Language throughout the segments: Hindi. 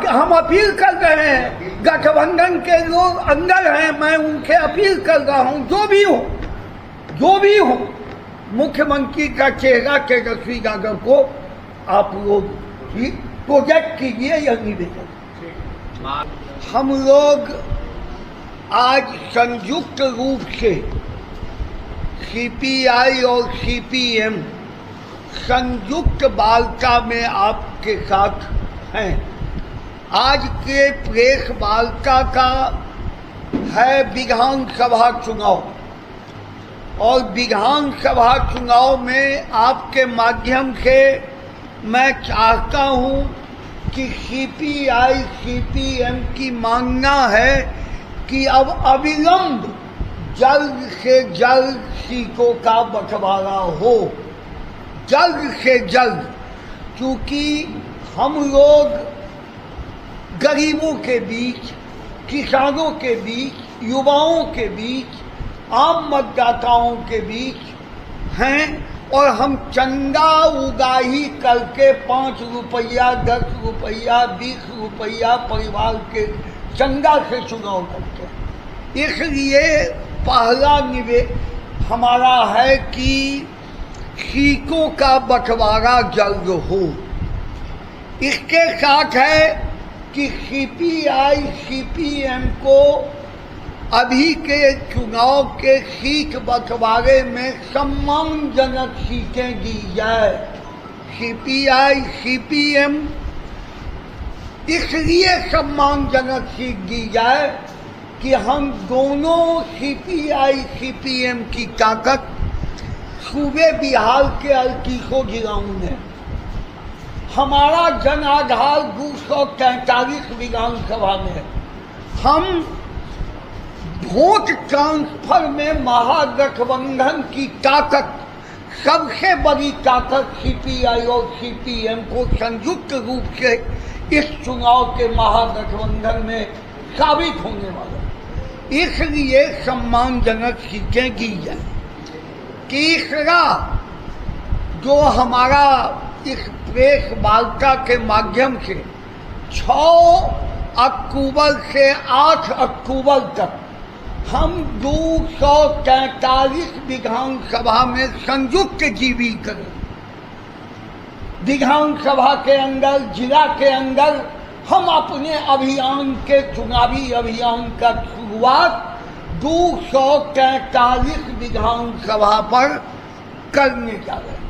हम अपील कर रहे हैं, गठबंधन के लोग अंदर हैं, मैं उनसे अपील कर रहा हूं, जो भी हो मुख्यमंत्री का चेहरा तेजस्वी यादव को आप लोग प्रोजेक्ट कीजिए, यह निवेदन। हम लोग आज संयुक्त रूप से सीपीआई और सीपीएम संयुक्त वार्ता में आपके साथ हैं। आज के प्रेस वार्ता का है विधानसभा चुनाव, और विधानसभा चुनाव में आपके माध्यम से मैं चाहता हूं कि सीपीआई सीपीएम की मांगना है कि अब अविलंब जल्द से जल्द सीटों का बंटवारा हो, जल्द से जल्द, क्योंकि हम लोग गरीबों के बीच, किसानों के बीच, युवाओं के बीच, आम मतदाताओं के बीच हैं, और हम चंदा उगाही करके 5 रुपया, 10 रुपया, 20 रुपया परिवार के चंदा से चुनाव करते हैं। इसलिए पहला निवेदन हमारा है कि सीटों का बंटवारा जल्द हो। इसके साथ है कि सीपीआई सीपीएम को अभी के चुनाव के सीट बंटवारे में सम्मानजनक सीटें दी जाए। सीपीआई सीपीएम इसलिए सम्मानजनक सीट दी जाए कि हम दोनों सीपीआई सीपीएम की ताकत सूबे बिहार के 38 जिलों में, हमारा जन आधार 243 विधानसभा में, हम वोट ट्रांसफर में महागठबंधन की ताकत, सबसे बड़ी ताकत सीपीआई और सीपीएम को संयुक्त रूप से इस चुनाव के महागठबंधन में साबित होने वाला, इसलिए सम्मानजनक सीटें दी जाए। तीसरा जो हमारा इस प्रेस वार्ता के माध्यम से 6 अक्टूबर से 8 अक्टूबर तक हम 243 विधानसभा में संयुक्त जीवी करें। विधानसभा के अंदर, जिला के अंदर हम अपने अभियान के, चुनावी अभियान का शुरुआत 243 विधानसभा पर करने जा रहे हैं,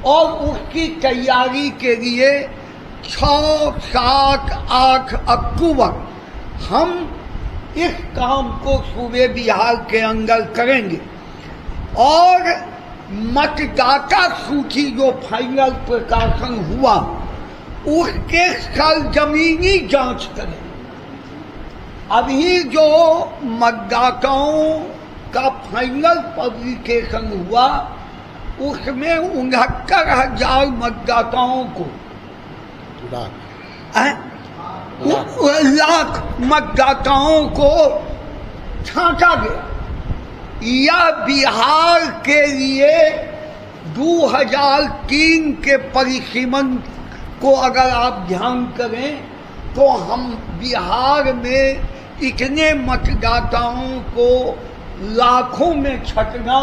और उसकी तैयारी के लिए 6, 7, 8 अक्टूबर हम इस काम को सूबे बिहार के अंदर करेंगे। और मतदाता सूची जो फाइनल प्रकाशन हुआ उसके सरजमीनी जांच करें। अभी जो मतदाताओं का फाइनल पब्लिकेशन हुआ उसमें 69,000 मतदाताओं को, लाख मतदाताओं को छांटा गया। यह बिहार के लिए 2003 के परिसीमन को अगर आप ध्यान करें तो हम बिहार में इतने मतदाताओं को लाखों में छटना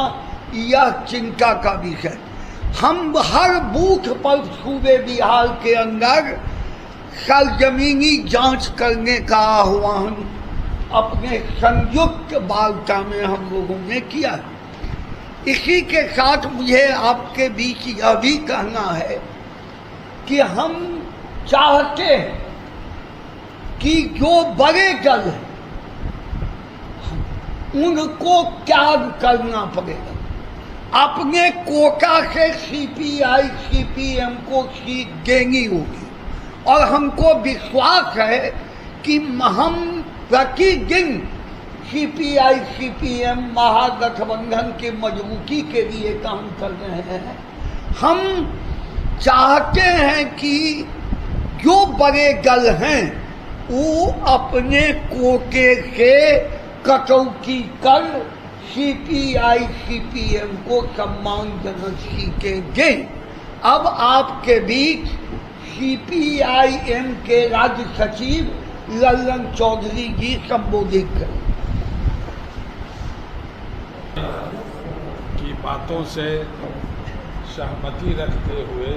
यह चिंता का विषय। हम हर बूथ पर सूबे बिहार के अंदर सरजमीनी जांच करने का आह्वान अपने संयुक्त वार्ता में हम लोगों ने किया। इसी के साथ मुझे आपके बीच यह भी कहना है कि हम चाहते हैं कि जो बड़े दल हैं उनको त्याग करना पड़ेगा। अपने कोटा से सीपीआई सीपीएम को सीट देनी होगी, और हमको विश्वास है कि हम प्रतिदिन सीपीआई सीपीएम महागठबंधन की मजबूती के लिए काम कर रहे हैं। हम चाहते हैं कि जो बड़े दल हैं वो अपने कोटे से कटौती कर सीपीआई सीपीएम को सम्मानजनक सीटें दें। अब आपके बीच CPIM के राज्य सचिव लल्लन चौधरी जी संबोधित करें। की बातों से सहमति रखते हुए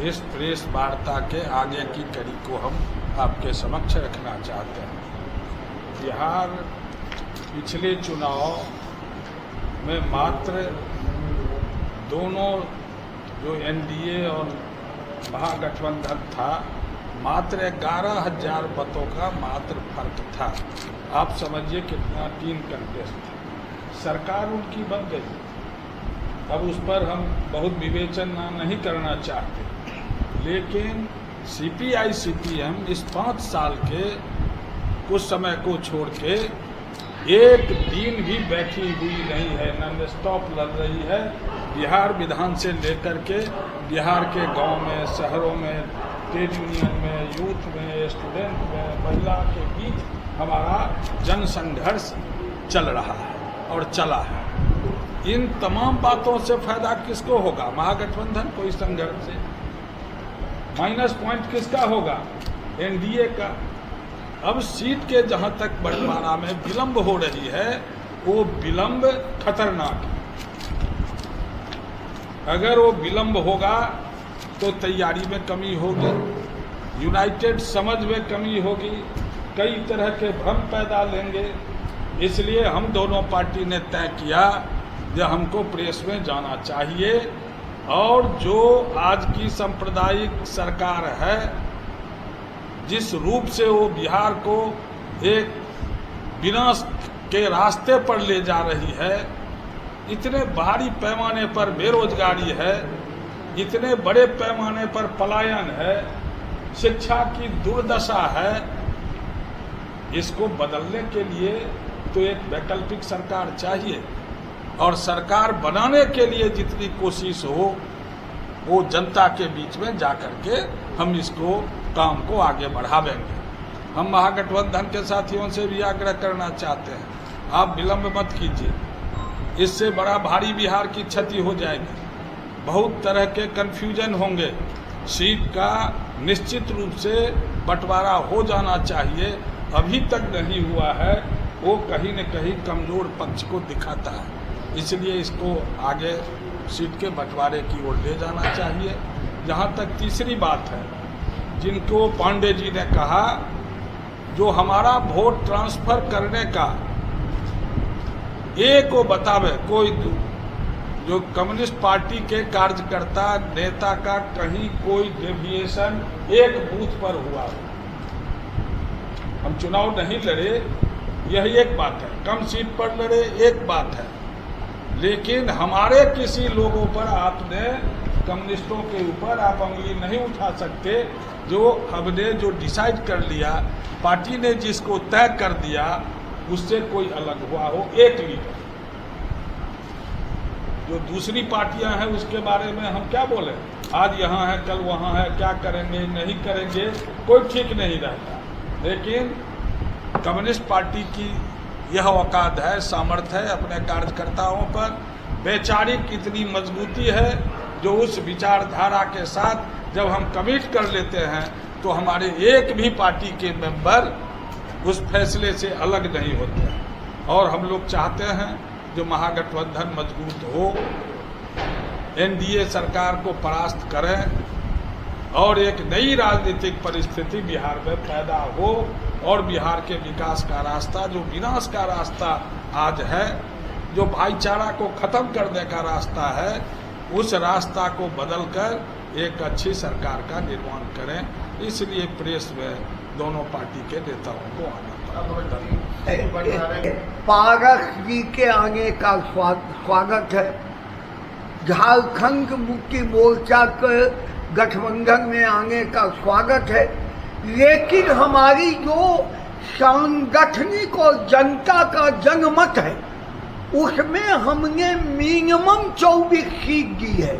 इस प्रेस वार्ता के आगे की कड़ी को हम आपके समक्ष रखना चाहते हैं। बिहार पिछले चुनाव में मात्र दोनों जो NDA और महागठबंधन था, मात्र 11,000 मतों का मात्र फर्क था। आप समझिए कितना 3 कंटेस्ट था। सरकार उनकी बन गई। अब उस पर हम बहुत विवेचना नहीं करना चाहते, लेकिन CPI-CPM इस 5 साल के कुछ समय को छोड़ के एक दिन भी बैठी हुई नहीं है, नॉन स्टॉप लड़ रही है। बिहार विधान से लेकर के बिहार के गांव में, शहरों में, ट्रेड यूनियन में, यूथ में, स्टूडेंट में, महिला के बीच हमारा जन संघर्ष चल रहा है और चला है। इन तमाम बातों से फायदा किसको होगा? महागठबंधन को इस संघर्ष से। माइनस पॉइंट किसका होगा? NDA का। अब सीट के जहां तक बंटवारा में विलंब हो रही है, वो विलंब खतरनाक है। अगर वो विलंब होगा तो तैयारी में कमी होगी, यूनाइटेड समझ में कमी होगी, कई तरह के भ्रम पैदा लेंगे। इसलिए हम दोनों पार्टी ने तय किया कि हमको प्रेस में जाना चाहिए, और जो आज की सांप्रदायिक सरकार है, जिस रूप से वो बिहार को एक विनाश के रास्ते पर ले जा रही है, इतने भारी पैमाने पर बेरोजगारी है, इतने बड़े पैमाने पर पलायन है, शिक्षा की दुर्दशा है, इसको बदलने के लिए तो एक वैकल्पिक सरकार चाहिए। और सरकार बनाने के लिए जितनी कोशिश हो, वो जनता के बीच में जाकर के हम इसको काम को आगे बढ़ावेंगे। हम महागठबंधन के साथियों से भी आग्रह करना चाहते हैं, आप विलंब मत कीजिए। इससे बड़ा भारी बिहार की क्षति हो जाएगी, बहुत तरह के कंफ्यूजन होंगे। सीट का निश्चित रूप से बंटवारा हो जाना चाहिए, अभी तक नहीं हुआ है, वो कहीं न कहीं कमजोर पक्ष को दिखाता है। इसलिए इसको आगे सीट के बंटवारे की ओर ले जाना चाहिए। जहाँ तक तीसरी बात है, जिनको पांडे जी ने कहा, जो हमारा वोट ट्रांसफर करने का एक को बतावे, कोई जो कम्युनिस्ट पार्टी के कार्यकर्ता नेता का कहीं कोई डेविएशन एक बूथ पर हुआ हो। हम चुनाव नहीं लड़े, यही एक बात है, कम सीट पर लड़े एक बात है, लेकिन हमारे किसी लोगों पर आपने, कम्युनिस्टों के ऊपर आप उंगली नहीं उठा सकते। जो हमने जो डिसाइड कर लिया, पार्टी ने जिसको तय कर दिया, उससे कोई अलग हुआ हो एक लीडर। जो दूसरी पार्टियां हैं उसके बारे में हम क्या बोले, आज यहाँ है कल वहाँ है, क्या करेंगे नहीं करेंगे कोई ठीक नहीं रहता। लेकिन कम्युनिस्ट पार्टी की यह औकात है, सामर्थ्य है अपने कार्यकर्ताओं पर, वैचारिक इतनी मजबूती है, जो उस विचारधारा के साथ जब हम कमिट कर लेते हैं तो हमारे एक भी पार्टी के मेंबर उस फैसले से अलग नहीं होते हैं। और हम लोग चाहते हैं जो महागठबंधन मजबूत हो, NDA सरकार को परास्त करें और एक नई राजनीतिक परिस्थिति बिहार में पैदा हो, और बिहार के विकास का रास्ता, जो विनाश का रास्ता आज है, जो भाईचारा को खत्म करने का रास्ता है, उस रास्ता को बदलकर एक अच्छी सरकार का निर्माण करें। इसलिए प्रेस में दोनों पार्टी के नेताओं को आना पड़ा। पारस जी के आने का स्वागत है। झारखंड मुक्ति मोर्चा के गठबंधन में आने का स्वागत है, लेकिन हमारी जो सांगठनिक और जनता का जनमत है, उसमें हमने मिनिमम 24 सीट दी है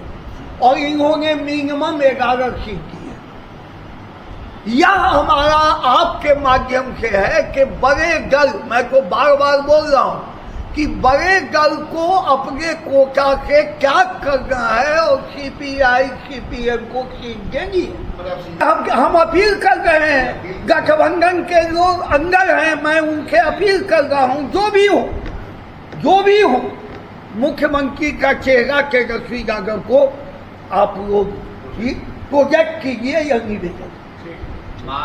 और इन्होंने मिनिमम 11 सीट दी है। यह हमारा आपके माध्यम से है कि बड़े दल, मैं तो बार बार बोल रहा हूं कि बड़े दल को अपने कोटा से क्या करना है और सीपीआई सीपीएम को सीट देनी है। हम अपील कर रहे हैं, गठबंधन के लोग अंदर हैं, मैं उनसे अपील कर रहा हूं, जो भी हो मुख्यमंत्री का चेहरा तेजस्वी यादव को आप लोग प्रोजेक्ट कीजिए या निवेदन।